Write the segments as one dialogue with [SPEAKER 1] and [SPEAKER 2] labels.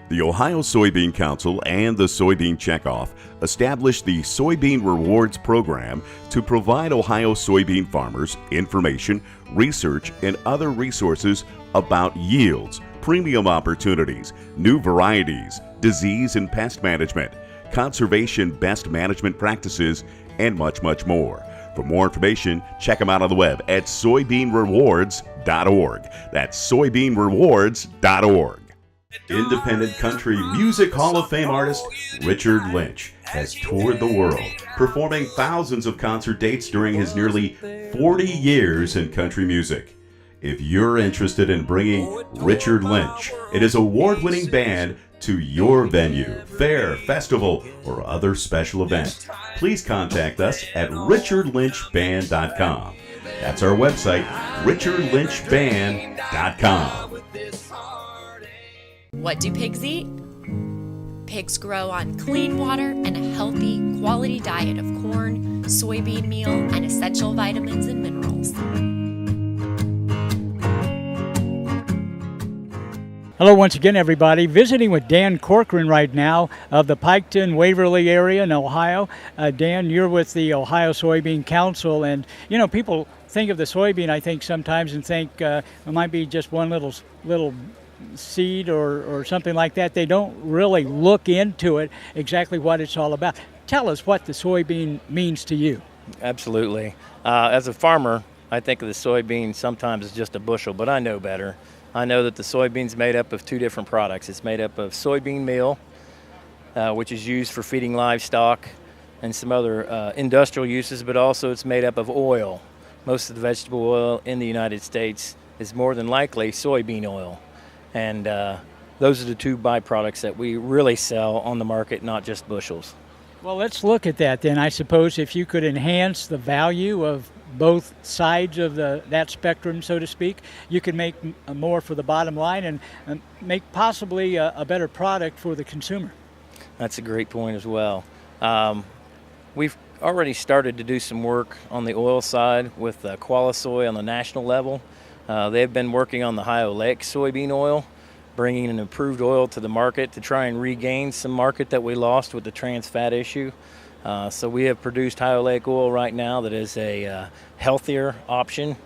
[SPEAKER 1] The Ohio Soybean Council and the Soybean Checkoff established the Soybean Rewards Program to provide Ohio soybean farmers information, research, and other resources about yields, premium opportunities, new varieties, disease and pest management, conservation best management practices, and much, much more. For more information, check them out on the web at soybeanrewards.org. That's soybeanrewards.org. Independent country music Hall of Fame artist Richard Lynch has toured the world, performing thousands of concert dates during his nearly 40 years in country music. If you're interested in bringing Richard Lynch and his award-winning band to your venue, fair, festival, or other special event, please contact us at richardlynchband.com. That's our website, richardlynchband.com.
[SPEAKER 2] What do pigs eat? Pigs grow on clean water and a healthy, quality diet of corn, soybean meal, and essential vitamins and minerals.
[SPEAKER 3] Hello once again, everybody. Visiting with Dan Corcoran right now of the Piketon, Waverly area in Ohio. Dan, you're with the Ohio Soybean Council, and you know, people think of the soybean, I think, sometimes and think it might be just one little seed or something like that. They don't really look into it, exactly what it's all about. Tell us what the soybean means to you.
[SPEAKER 4] Absolutely. As a farmer, I think of the soybean sometimes as just a bushel, but I know better. I know that the soybean's made up of two different products. It's made up of soybean meal, which is used for feeding livestock and some other industrial uses, but also it's made up of oil. Most of the vegetable oil in the United States is more than likely soybean oil. And those are the two byproducts that we really sell on the market, not just bushels.
[SPEAKER 3] Well, let's look at that then. I suppose if you could enhance the value of both sides of that spectrum, so to speak, you can make more for the bottom line and make possibly a better product for the consumer.
[SPEAKER 4] That's a great point as well. We've already started to do some work on the oil side with Qualisoy on the national level. They've been working on the hyoleic soybean oil, bringing an improved oil to the market to try and regain some market that we lost with the trans fat issue. So we have produced hyoleic oil right now that is a healthier option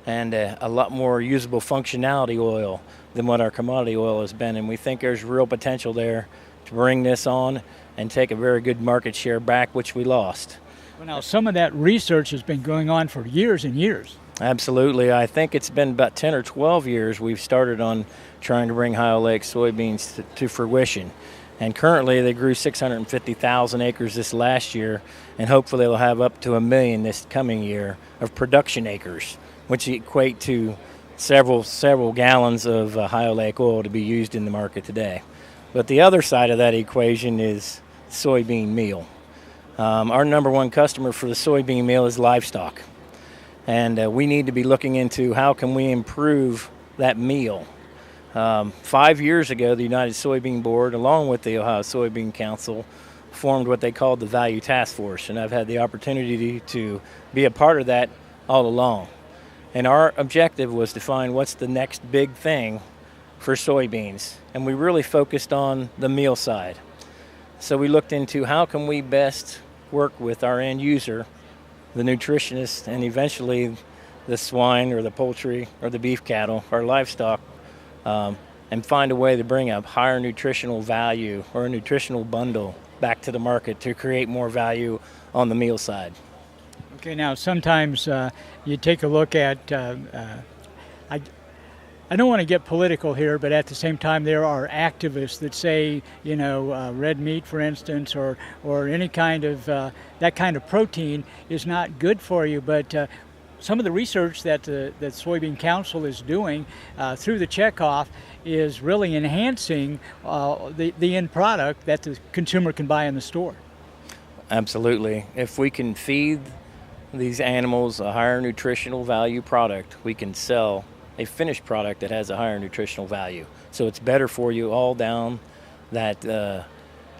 [SPEAKER 4] and a lot more usable functionality oil than what our commodity oil has been. And we think there's real potential there to bring this on and take a very good market share back, which we lost.
[SPEAKER 3] Well, now, some of that research has been going on for years and years.
[SPEAKER 4] Absolutely. I think it's been about 10 or 12 years we've started on trying to bring hyoleic soybeans to fruition. And currently they grew 650,000 acres this last year, and hopefully they'll have up to 1 million this coming year of production acres, which equate to several gallons of hyoleic oil to be used in the market today. But the other side of that equation is soybean meal. Our number one customer for the soybean meal is livestock. And we need to be looking into how can we improve that meal. 5 years ago, the United Soybean Board, along with the Ohio Soybean Council, formed what they called the Value Task Force, and I've had the opportunity to be a part of that all along. And our objective was to find what's the next big thing for soybeans, and we really focused on the meal side. So we looked into how can we best work with our end user, the nutritionist, and eventually the swine or the poultry or the beef cattle, our livestock, and find a way to bring a higher nutritional value or a nutritional bundle back to the market to create more value on the meal side.
[SPEAKER 3] Okay, now sometimes you take a look at, I don't want to get political here, but at the same time there are activists that say, you know, red meat, for instance, or any kind of, that kind of protein is not good for you, but some of the research that the Soybean Council is doing through the checkoff is really enhancing the end product that the consumer can buy in the store.
[SPEAKER 4] Absolutely. If we can feed these animals a higher nutritional value product, we can sell a finished product that has a higher nutritional value. So it's better for you all down that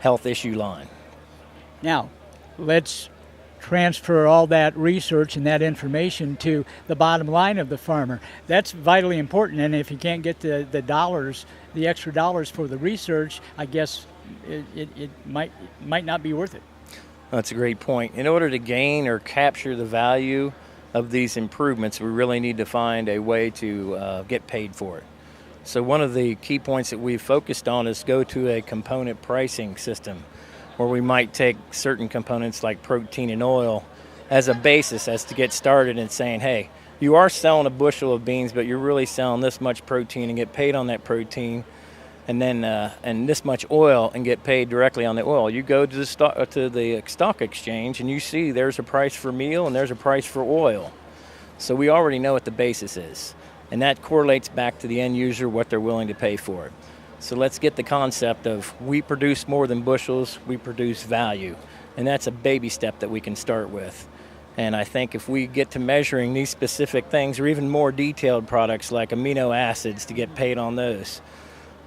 [SPEAKER 4] health issue line.
[SPEAKER 3] Now, let's transfer all that research and that information to the bottom line of the farmer. That's vitally important, and if you can't get the dollars, the extra dollars for the research, I guess it might not be worth it.
[SPEAKER 4] That's a great point. In order to gain or capture the value of these improvements, we really need to find a way to get paid for it. So one of the key points that we've focused on is go to a component pricing system, where we might take certain components like protein and oil as a basis as to get started and saying, hey, you are selling a bushel of beans, but you're really selling this much protein and get paid on that protein, and then and this much oil and get paid directly on the oil. You go to the stock exchange and you see there's a price for meal and there's a price for oil. So we already know what the basis is, and that correlates back to the end user, what they're willing to pay for it. So let's get the concept of we produce more than bushels, we produce value, and that's a baby step that we can start with. And I think if we get to measuring these specific things, or even more detailed products like amino acids to get paid on those,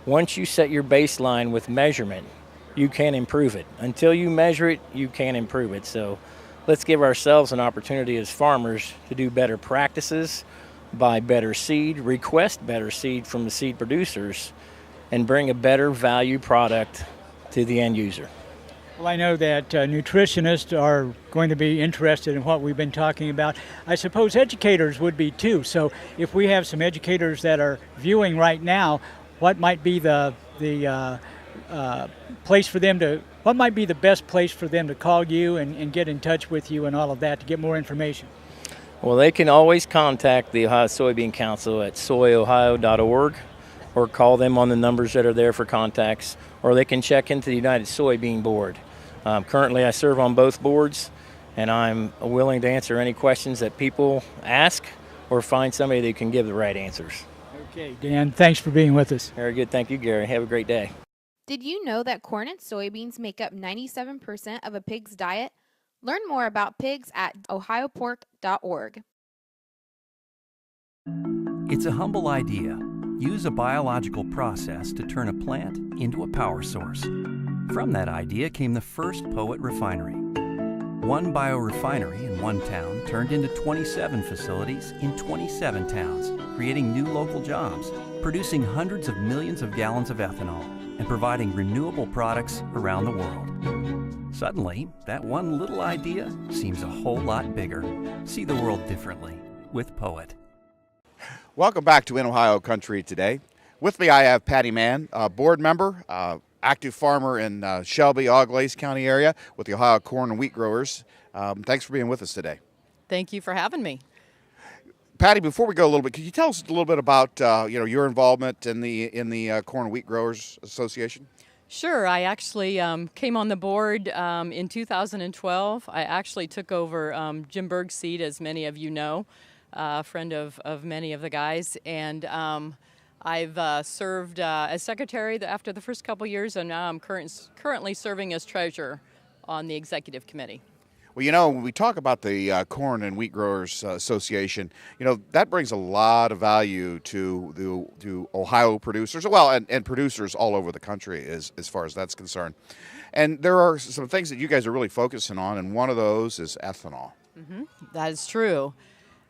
[SPEAKER 4] once you set your baseline with measurement, you can improve it. Until you measure it, you can't improve it. So let's give ourselves an opportunity as farmers to do better practices, buy better seed, request better seed from the seed producers, and bring a better value product to the end user.
[SPEAKER 3] Well, I know that nutritionists are going to be interested in what we've been talking about. I suppose educators would be too. So if we have some educators that are viewing right now, what might be the place for them to, what might be the best place for them to call you and get in touch with you and all of that to get more information?
[SPEAKER 4] Well, they can always contact the Ohio Soybean Council at soyohio.org, or call them on the numbers that are there for contacts, or they can check into the United Soybean Board. Currently, I serve on both boards, and I'm willing to answer any questions that people ask or find somebody that can give the right answers.
[SPEAKER 3] Okay, Dan, thanks for being with us.
[SPEAKER 4] Very good. Thank you, Gary. Have a great day.
[SPEAKER 5] Did you know that corn and soybeans make up 97% of a pig's diet? Learn more about pigs at ohiopork.org.
[SPEAKER 6] It's a humble idea. Use a biological process to turn a plant into a power source. From that idea came the first Poet refinery. One biorefinery in one town turned into 27 facilities in 27 towns, creating new local jobs, producing hundreds of millions of gallons of ethanol, and providing renewable products around the world. Suddenly, that one little idea seems a whole lot bigger. See the world differently with Poet.
[SPEAKER 7] Welcome back to In Ohio Country today. With me I have Patty Mann, board member, active farmer in Shelby, Auglaize County area with the Ohio Corn and Wheat Growers. Thanks for being with us today.
[SPEAKER 8] Thank you for having me.
[SPEAKER 7] Patty, before we go a little bit, could you tell us a little bit about your involvement in the Corn and Wheat Growers Association?
[SPEAKER 8] Sure. I actually came on the board in 2012. I actually took over Jim Berg's seat, as many of you know, a friend of many of the guys, and I've served as secretary after the first couple years, and now I'm currently serving as treasurer on the executive committee.
[SPEAKER 7] Well, when we talk about the Corn and Wheat Growers Association, that brings a lot of value to Ohio producers, well, and producers all over the country as far as that's concerned. And there are some things that you guys are really focusing on, and one of those is ethanol.
[SPEAKER 8] Mm-hmm. That is true.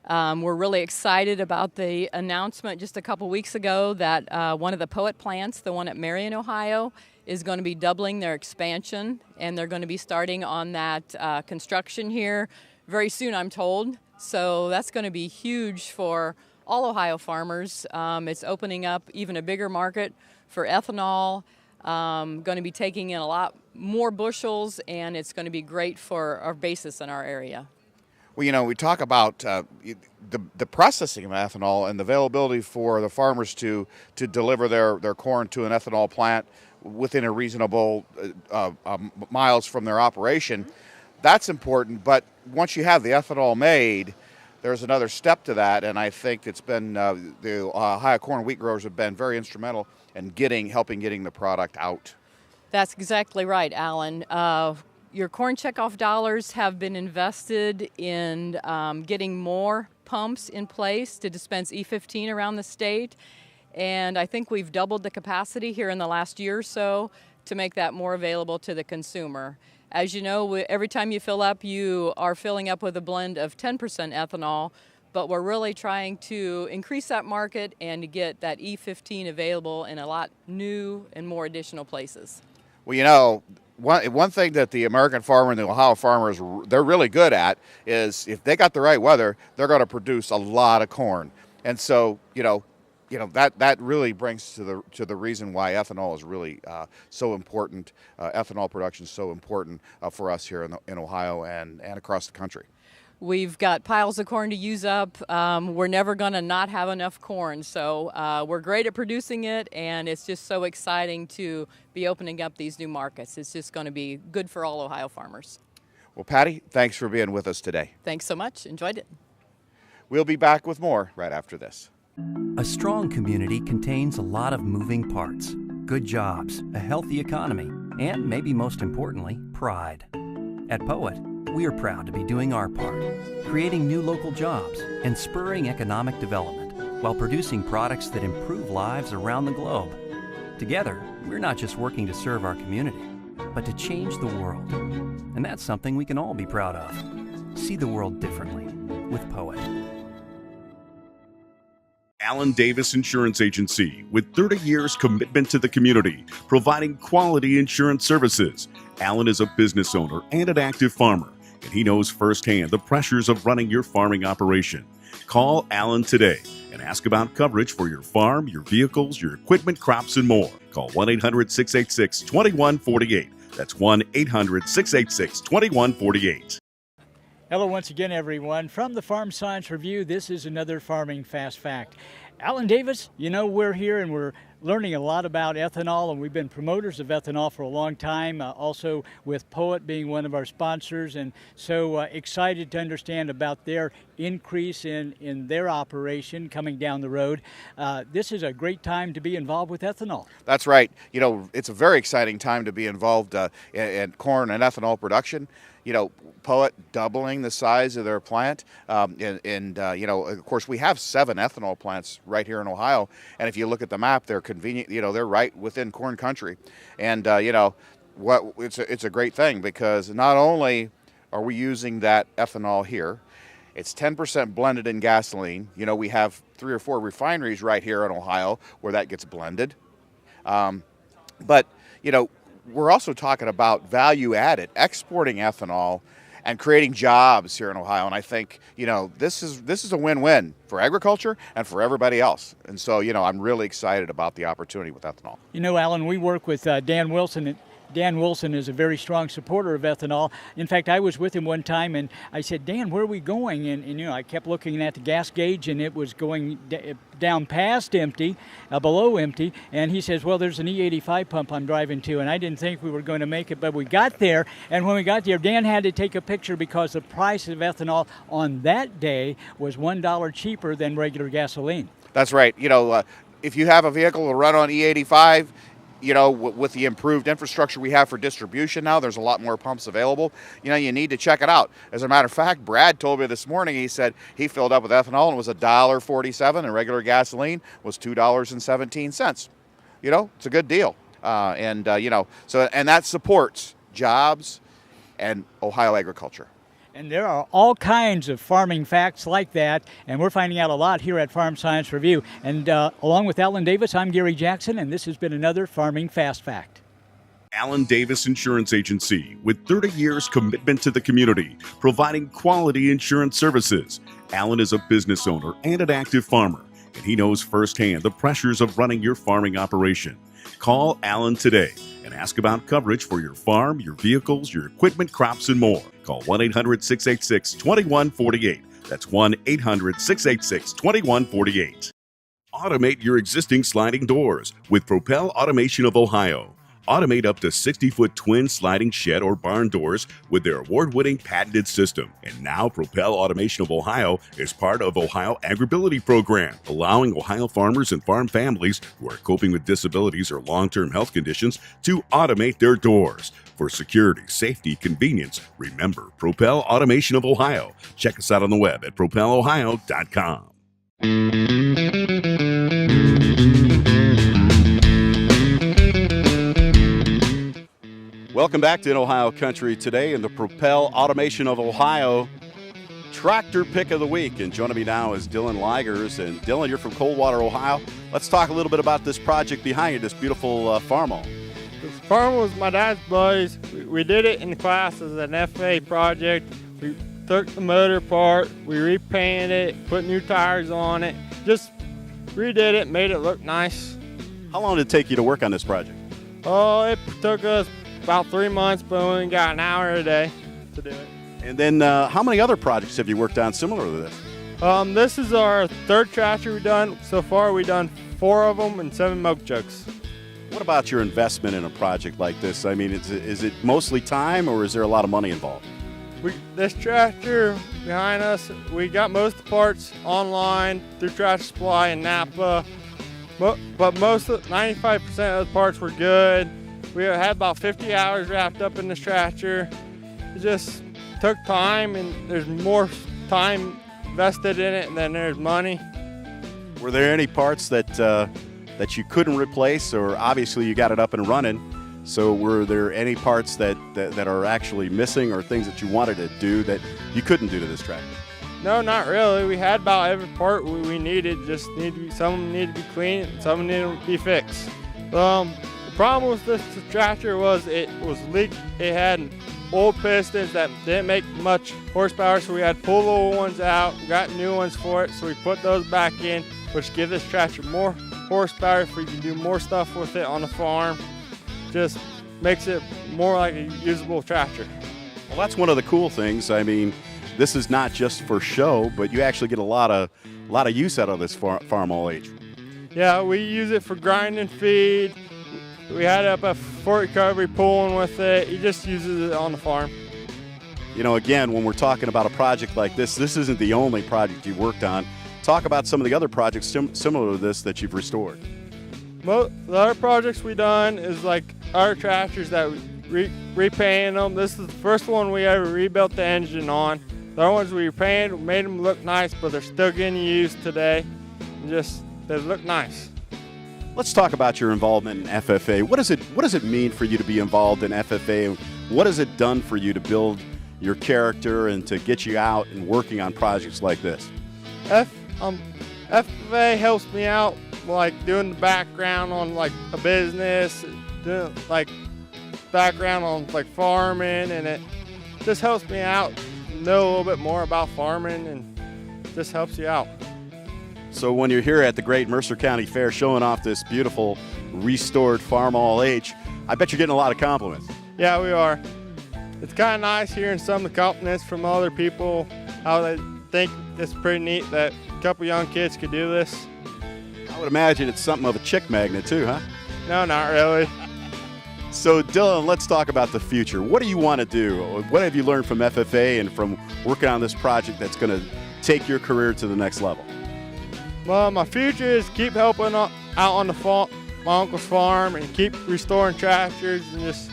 [SPEAKER 8] We're really excited about the announcement just a couple weeks ago that one of the Poet plants, the one at Marion, Ohio, is going to be doubling their expansion, and they're going to be starting on that construction here very soon, I'm told. So that's going to be huge for all Ohio farmers. It's opening up even a bigger market for ethanol, going to be taking in a lot more bushels, and it's going to be great for our basis in our area.
[SPEAKER 7] Well, we talk about the processing of ethanol and the availability for the farmers to deliver their corn to an ethanol plant within a reasonable miles from their operation. That's important, but once you have the ethanol made, there's another step to that, and I think it's been the Ohio Corn and Wheat Growers have been very instrumental in helping getting the product out.
[SPEAKER 8] That's exactly right, Alan. Your corn checkoff dollars have been invested in getting more pumps in place to dispense E15 around the state. And I think we've doubled the capacity here in the last year or so to make that more available to the consumer. As you know, every time you fill up, you are filling up with a blend of 10% ethanol, but we're really trying to increase that market and to get that E15 available in a lot new and more additional places.
[SPEAKER 7] Well, you know, one thing that the American farmer and the Ohio farmers, they're really good at is if they got the right weather, they're going to produce a lot of corn. And so, that really brings to the reason why ethanol is really so important. Ethanol production is so important for us here in Ohio and across the country.
[SPEAKER 8] We've got piles of corn to use up. We're never going to not have enough corn. So we're great at producing it, and it's just so exciting to be opening up these new markets. It's just going to be good for all Ohio farmers.
[SPEAKER 7] Well, Patty, thanks for being with us today.
[SPEAKER 8] Thanks so much. Enjoyed it.
[SPEAKER 7] We'll be back with more right after this.
[SPEAKER 6] A strong community contains a lot of moving parts, good jobs, a healthy economy, and maybe most importantly, pride. At Poet, we are proud to be doing our part, creating new local jobs and spurring economic development while producing products that improve lives around the globe. Together, we're not just working to serve our community, but to change the world. And that's something we can all be proud of. See the world differently with Poet.
[SPEAKER 1] Alan Davis Insurance Agency, with 30 years commitment to the community, providing quality insurance services. Alan is a business owner and an active farmer, and he knows firsthand the pressures of running your farming operation. Call Alan today and ask about coverage for your farm, your vehicles, your equipment, crops, and more. Call 1-800-686-2148. That's 1-800-686-2148.
[SPEAKER 3] Hello once again, everyone. From the Farm Science Review, this is another Farming Fast Fact. Alan Davis, we're here and we're learning a lot about ethanol, and we've been promoters of ethanol for a long time, also with Poet being one of our sponsors, and so excited to understand about their increase in their operation coming down the road. This is a great time to be involved with ethanol.
[SPEAKER 7] That's right. It's a very exciting time to be involved in corn and ethanol production. Poet doubling the size of their plant. Of course, we have 7 ethanol plants right here in Ohio. And if you look at the map, they're convenient, they're right within corn country. And, it's a great thing because not only are we using that ethanol here, it's 10% blended in gasoline. We have 3 or 4 refineries right here in Ohio where that gets blended. But we're also talking about value added, exporting ethanol and creating jobs here in Ohio. And I think, this is a win-win for agriculture and for everybody else. And so, I'm really excited about the opportunity with ethanol.
[SPEAKER 3] Alan, we work with Dan Wilson. Dan Wilson is a very strong supporter of ethanol. In fact, I was with him one time and I said, Dan, where are we going? And I kept looking at the gas gauge and it was going down past empty, below empty. And he says, well, there's an E85 pump I'm driving to. And I didn't think we were going to make it, but we got there. And when we got there, Dan had to take a picture because the price of ethanol on that day was $1 cheaper than regular gasoline.
[SPEAKER 7] That's right. If you have a vehicle to run on E85, with the improved infrastructure we have for distribution now, there's a lot more pumps available. You need to check it out. As a matter of fact, Brad told me this morning, he said he filled up with ethanol and it was $1.47 and regular gasoline was $2.17. It's a good deal. And that supports jobs and Ohio agriculture.
[SPEAKER 3] And there are all kinds of farming facts like that, and we're finding out a lot here at Farm Science Review. And along with Alan Davis, I'm Gary Jackson, and this has been another Farming Fast Fact.
[SPEAKER 1] Alan Davis Insurance Agency, with 30 years commitment to the community, providing quality insurance services. Alan is a business owner and an active farmer, and he knows firsthand the pressures of running your farming operation. Call Alan today and ask about coverage for your farm, your vehicles, your equipment, crops, and more. Call 1-800-686-2148. That's 1-800-686-2148. Automate your existing sliding doors with Propel Automation of Ohio. Automate up to 60-foot twin sliding shed or barn doors with their award-winning patented system. And now Propel Automation of Ohio is part of Ohio Agribility Program, allowing Ohio farmers and farm families who are coping with disabilities or long-term health conditions to automate their doors. For security, safety, convenience, remember Propel Automation of Ohio. Check us out on the web at propelohio.com. Welcome back to In Ohio Country today in the Propel Automation of Ohio Tractor Pick of the Week. And joining me now is Dylan Ligers. And Dylan, you're from Coldwater, Ohio. Let's talk a little bit about this project behind you, this beautiful farm-all.
[SPEAKER 9] This farm was my dad's buddies. We did it in class as an FA project. We took the motor apart, we repainted it, put new tires on it, just redid it, made it look nice.
[SPEAKER 1] How long did it take you to work on this project?
[SPEAKER 9] Oh, it took us about 3 months, but we only got an hour a day to do it.
[SPEAKER 1] And then how many other projects have you worked on similar to this?
[SPEAKER 9] This is our third tractor we've done. So far we've done 4 of them and 7 milk jugs.
[SPEAKER 1] What about your investment in a project like this? I mean, is it mostly time or is there a lot of money involved?
[SPEAKER 9] This tractor behind us, we got most of the parts online through Tractor Supply and Napa, but 95% of the parts were good. We had about 50 hours wrapped up in this tractor. It just took time, and there's more time invested in it than there's money.
[SPEAKER 1] Were there any parts that you couldn't replace, or obviously you got it up and running? So were there any parts that are actually missing or things that you wanted to do that you couldn't do to this tractor?
[SPEAKER 9] No, not really. We had about every part we needed. Just some needed to be cleaned, and some needed to be fixed. The problem with this tractor was it was leaked. It had old pistons that didn't make much horsepower, so we had to pull the old ones out. We got new ones for it, so we put those back in, which give this tractor more horsepower if we can do more stuff with it on the farm. Just makes it more like a usable tractor.
[SPEAKER 1] Well, that's one of the cool things. I mean, this is not just for show, but you actually get a lot of use out of this farm-all H.
[SPEAKER 9] Yeah, we use it for grinding feed. We had it up at Fort Recovery pulling with it. He just uses it on the farm.
[SPEAKER 1] You know, again, when we're talking about a project like this isn't the only project you've worked on. Talk about some of the other projects similar to this that you've restored.
[SPEAKER 9] The other projects we done is like our tractors that we repainted them. This is the first one we ever rebuilt the engine on. The other ones we repainted, made them look nice, but they're still getting used today. They look nice.
[SPEAKER 1] Let's talk about your involvement in FFA. What does it mean for you to be involved in FFA? What has it done for you to build your character and to get you out and working on projects like this?
[SPEAKER 9] FFA helps me out, like doing the background on like a business, doing like background on like farming, and it just helps me out know a little bit more about farming, and just helps you out.
[SPEAKER 1] So when you're here at the Great Mercer County Fair showing off this beautiful restored farm-all H, I bet you're getting a lot of compliments.
[SPEAKER 9] Yeah, we are. It's kind of nice hearing some of the compliments from other people, how they think it's pretty neat that a couple young kids could do this.
[SPEAKER 1] I would imagine it's something of a chick magnet too, huh?
[SPEAKER 9] No, not really.
[SPEAKER 1] So Dylan, let's talk about the future. What do you want to do? What have you learned from FFA and from working on this project that's going to take your career to the next level?
[SPEAKER 9] Well, my future is keep helping out on the farm, my uncle's farm, and keep restoring tractors, and just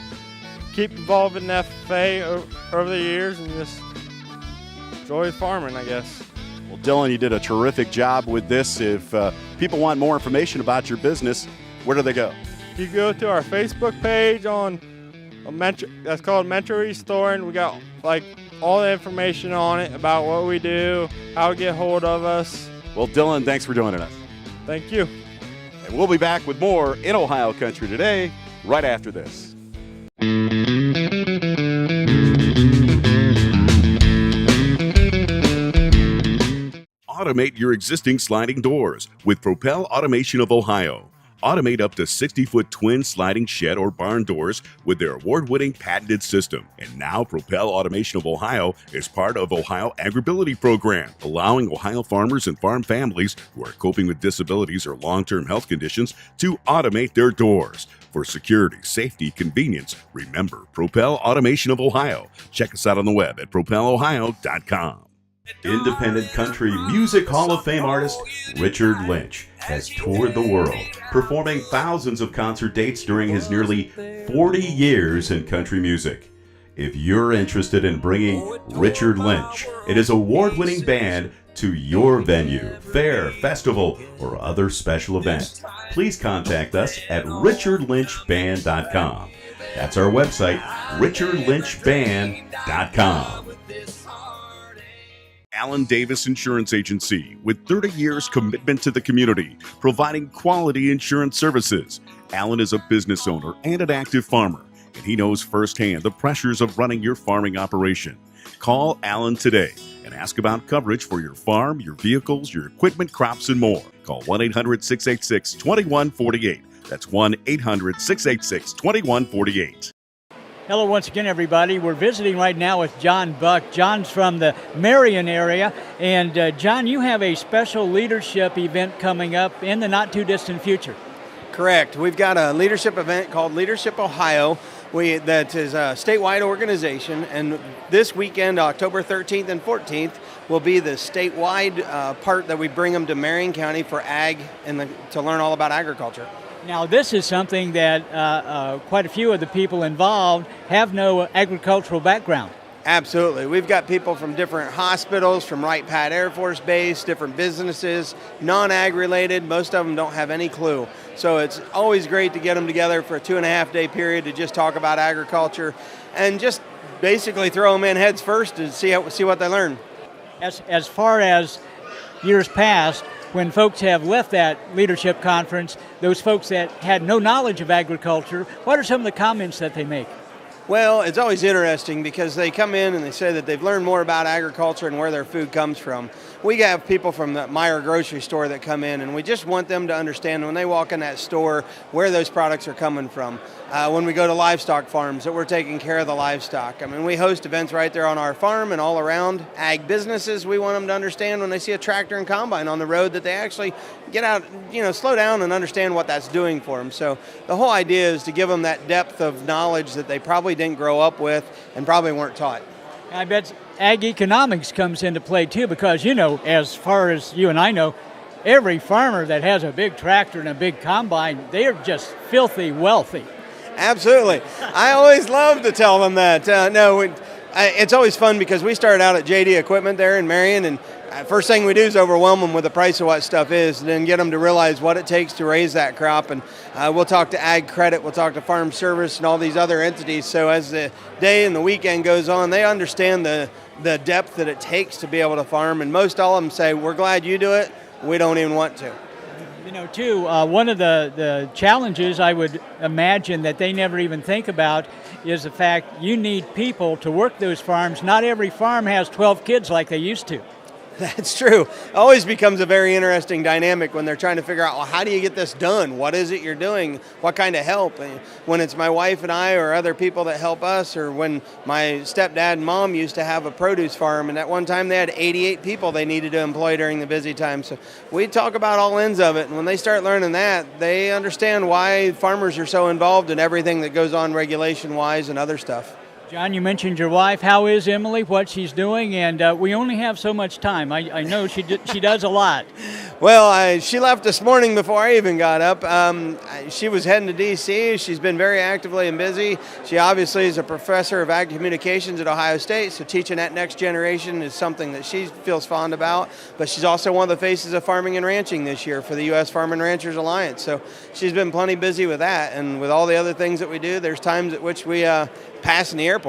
[SPEAKER 9] keep involved in FFA over the years, and just enjoy farming, I guess.
[SPEAKER 1] Well, Dylan, you did a terrific job with this. If people want more information about your business, where do they go?
[SPEAKER 9] You go to our Facebook page on that's called Metro Restoring. We got like all the information on it about what we do, how to get hold of us.
[SPEAKER 1] Well, Dylan, thanks for joining us.
[SPEAKER 9] Thank you.
[SPEAKER 1] And we'll be back with more in Ohio Country today, right after this. Automate your existing sliding doors with Propel Automation of Ohio. Automate up to 60-foot twin sliding shed or barn doors with their award-winning patented system. And now Propel Automation of Ohio is part of Ohio Agribility Program, allowing Ohio farmers and farm families who are coping with disabilities or long-term health conditions to automate their doors. For security, safety, convenience, remember Propel Automation of Ohio. Check us out on the web at propelohio.com. Independent country music Hall of Fame artist Richard Lynch has toured the world, performing thousands of concert dates during his nearly 40 years in country music. If you're interested in bringing Richard Lynch and his award-winning band to your venue, fair, festival, or other special event, please contact us at richardlynchband.com. That's our website, richardlynchband.com. Allen Davis Insurance Agency, with 30 years commitment to the community, providing quality insurance services. Allen is a business owner and an active farmer, and he knows firsthand the pressures of running your farming operation. Call Allen today and ask about coverage for your farm, your vehicles, your equipment, crops, and more. Call 1-800-686-2148. That's 1-800-686-2148.
[SPEAKER 3] Hello once again, everybody. We're visiting right now with John Buck. John's from the Marion area. And John, you have a special leadership event coming up in the not-too-distant future.
[SPEAKER 10] Correct. We've got a leadership event called Leadership Ohio. That is a statewide organization, and this weekend, October 13th and 14th, will be the statewide part that we bring them to Marion County for ag and to learn all about agriculture.
[SPEAKER 3] Now, this is something that quite a few of the people involved have no agricultural background.
[SPEAKER 10] Absolutely. We've got people from different hospitals, from Wright-Patt Air Force Base, different businesses, non-ag related. Most of them don't have any clue. So it's always great to get them together for a 2.5-day period to just talk about agriculture and just basically throw them in heads first and see what they learn.
[SPEAKER 3] As far as years past, when folks have left that leadership conference, those folks that had no knowledge of agriculture, what are some of the comments that they make?
[SPEAKER 10] Well, it's always interesting because they come in and they say that they've learned more about agriculture and where their food comes from. We have people from the Meyer grocery store that come in, and we just want them to understand when they walk in that store where those products are coming from. When we go to livestock farms, that we're taking care of the livestock. I mean, we host events right there on our farm and all around ag businesses. We want them to understand when they see a tractor and combine on the road that they actually get out, slow down and understand what that's doing for them. So the whole idea is to give them that depth of knowledge that they probably didn't grow up with and probably weren't taught.
[SPEAKER 3] I bet ag economics comes into play too, because, as far as you and I know, every farmer that has a big tractor and a big combine, they are just filthy wealthy.
[SPEAKER 10] Absolutely. I always love to tell them that. It's always fun because we started out at JD Equipment there in Marion, and first thing we do is overwhelm them with the price of what stuff is, and then get them to realize what it takes to raise that crop. And we'll talk to Ag Credit, we'll talk to Farm Service and all these other entities. So as the day and the weekend goes on, they understand the depth that it takes to be able to farm. And most all of them say, we're glad you do it. We don't even want to.
[SPEAKER 3] Too, one of the challenges I would imagine that they never even think about is the fact you need people to work those farms. Not every farm has 12 kids like they used to.
[SPEAKER 10] That's true. It always becomes a very interesting dynamic when they're trying to figure out, well, how do you get this done? What is it you're doing? What kind of help? And when it's my wife and I or other people that help us, or when my stepdad and mom used to have a produce farm, and at one time they had 88 people they needed to employ during the busy time. So we talk about all ends of it, and when they start learning that, they understand why farmers are so involved in everything that goes on regulation-wise and other stuff.
[SPEAKER 3] John, you mentioned your wife. How is Emily, what she's doing? And we only have so much time. I know she does a lot.
[SPEAKER 10] Well, she left this morning before I even got up. She was heading to D.C. She's been very actively and busy. She obviously is a professor of ag communications at Ohio State, so teaching that next generation is something that she feels fond about. But she's also one of the faces of farming and ranching this year for the U.S. Farm and Ranchers Alliance. So she's been plenty busy with that. And with all the other things that we do, there's times at which we pass in the airport.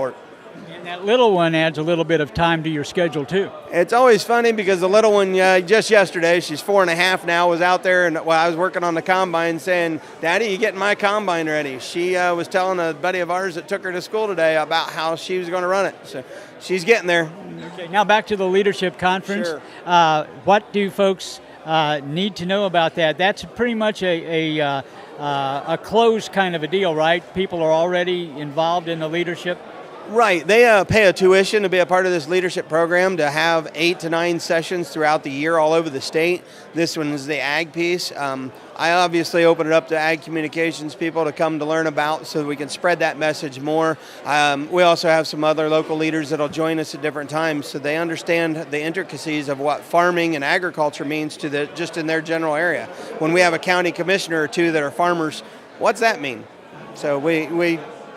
[SPEAKER 3] And that little one adds a little bit of time to your schedule, too.
[SPEAKER 10] It's always funny because the little one, just yesterday, she's 4.5 now, was out there, and while I was working on the combine saying, Daddy, you getting my combine ready? She was telling a buddy of ours that took her to school today about how she was going to run it. So she's getting there.
[SPEAKER 3] Okay, now back to the leadership conference.
[SPEAKER 10] Sure.
[SPEAKER 3] What do folks need to know about that? That's pretty much a closed kind of a deal, right? People are already involved in the leadership.
[SPEAKER 10] Right. They pay a tuition to be a part of this leadership program, to have 8 to 9 sessions throughout the year all over the state. This one is the ag piece. I obviously open it up to ag communications people to come to learn about so that we can spread that message more. We also have some other local leaders that will join us at different times so they understand the intricacies of what farming and agriculture means to just in their general area. When we have a county commissioner or two that are farmers, what's that mean? So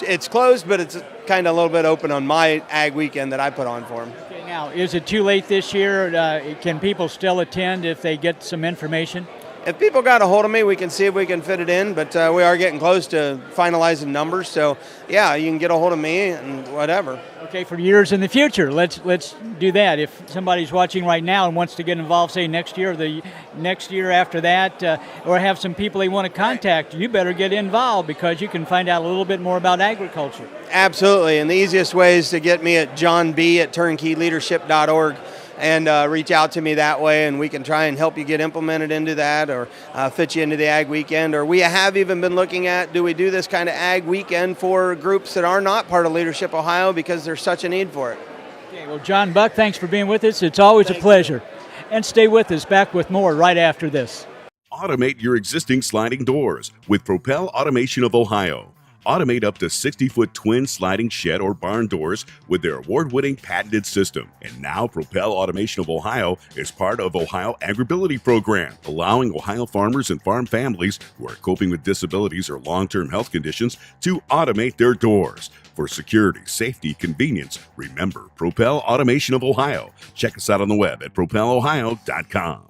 [SPEAKER 10] it's closed, but it's kind of a little bit open on my ag weekend that I put on for them.
[SPEAKER 3] Okay, now, is it too late this year? Can people still attend if they get some information?
[SPEAKER 10] if people got a hold of me, we can see if we can fit it in, but we are getting close to finalizing numbers. So, yeah, you can get a hold of me and whatever.
[SPEAKER 3] Okay, for years in the future, let's do that. If somebody's watching right now and wants to get involved, say next year or the next year after that, or have some people they want to contact, you better get involved because you can find out a little bit more about agriculture.
[SPEAKER 10] Absolutely, and the easiest way is to get me at johnb@turnkeyleadership.org and reach out to me that way, and we can try and help you get implemented into that or fit you into the Ag Weekend. Or we have even been looking at, do we do this kind of Ag Weekend for groups that are not part of Leadership Ohio because there's such a need for it.
[SPEAKER 3] Okay, well, John Buck, thanks for being with us. It's always a pleasure. And stay with us, back with more right after this.
[SPEAKER 1] Automate your existing sliding doors with Propel Automation of Ohio. Automate up to 60-foot twin sliding shed or barn doors with their award-winning patented system. And now Propel Automation of Ohio is part of Ohio Agribility Program, allowing Ohio farmers and farm families who are coping with disabilities or long-term health conditions to automate their doors. For security, safety, convenience, remember Propel Automation of Ohio. Check us out on the web at propelohio.com.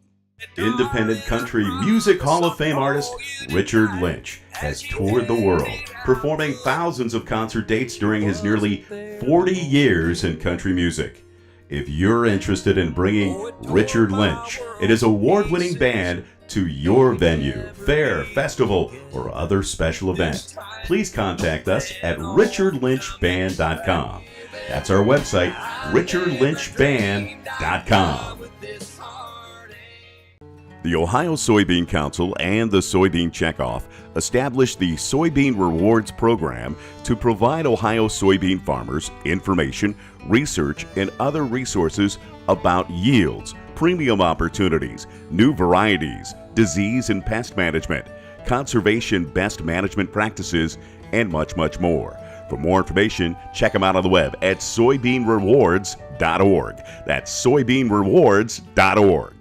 [SPEAKER 1] Independent country music Hall of Fame artist Richard Lynch has toured the world, performing thousands of concert dates during his nearly 40 years in country music. If you're interested in bringing Richard Lynch and his award-winning band to your venue, fair, festival, or other special event, please contact us at richardlynchband.com. That's our website, richardlynchband.com. The Ohio Soybean Council and the Soybean Checkoff established the Soybean Rewards Program to provide Ohio soybean farmers information, research, and other resources about yields, premium opportunities, new varieties, disease and pest management, conservation best management practices, and much, much more. For more information, check them out on the web at soybeanrewards.org. That's soybeanrewards.org.